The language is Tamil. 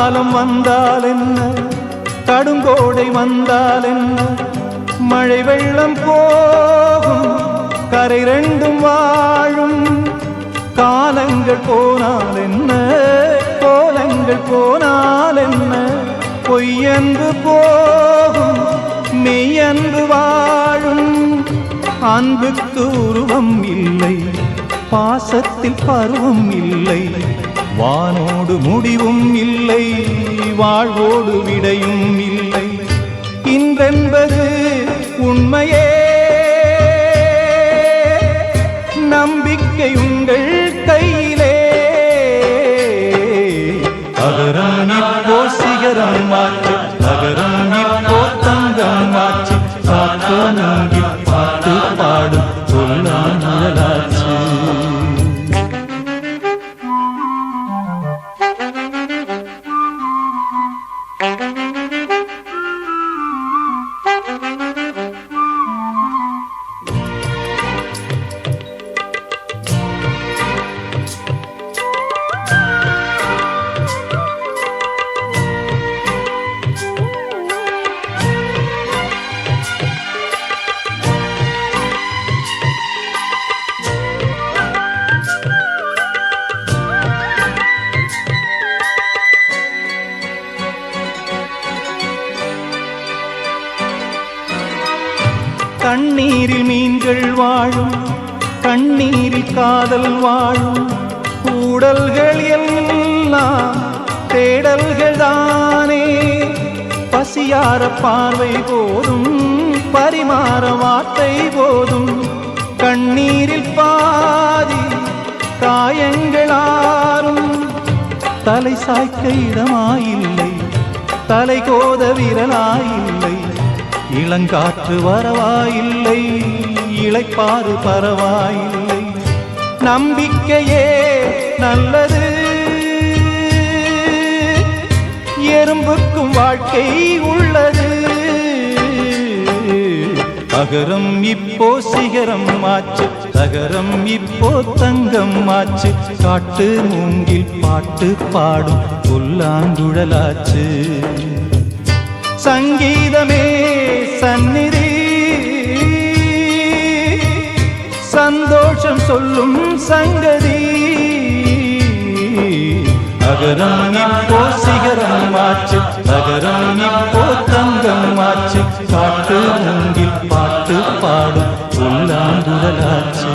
காலம் வந்தால் என்ன, கடுங்கோடை வந்தால் என்ன, மழை வெள்ளம் போகும் கரை ரெண்டும் வாழும். காலங்கள் போனால் என்ன, கோலங்கள் போனால் என்ன, பொய்யன்று போகும் மெய்யன்று வாழும். அன்புக்கு உருவம் இல்லை, பாசத்தில் பருவம் இல்லை, வானோடு முடிவும் இல்லை, வாழ்வோடு விடையும் இல்லை. இன்றென்பது உண்மையே, நம்பிக்கை உங்கள் கையிலே. அகரம் இப்போ சிகரம் மாற்று, அகரம் இப்போ தங்கம் மாற்று, காற்று நங்கி பாட்டு பாடும் சொல்லாச்சு. கண்ணீரில் மீன்கள் வாழும், கண்ணீரில் காதல் வாழும். கூடல்கள் எல்லாம் தேடல்கள் தானே, பசியார பார்வை போதும், பரிமாற வார்த்தை போதும். கண்ணீரில் பாதி காயங்களாரும், தலை சாய்க்க இடமாயில்லை, தலை கோத விரலாயில்லை. இளங்காற்று வரவாயில்லை, இளைப்பாறு பரவாயில்லை. நம்பிக்கையே நல்லது, எறும்புக்கும் வாழ்க்கை உள்ளது. அகரம் இப்போ சிகரம் ஆச்சு, தகரம் இப்போ தங்கம் ஆச்சு. காட்டு மூங்கில் பாட்டு பாடும் புல்லாங்குழலாச்சு. சங்கீதமே சந்நிதி, சந்தோஷம் சொல்லும் சங்கதி. அகரம் இப்போ சிகரம் ஆச்சு, அகரம் இப்போ தங்கம் ஆச்சு. காட்டு மூங்கில் பாட்டு பாடும் புல்லாங்குழலாச்சு.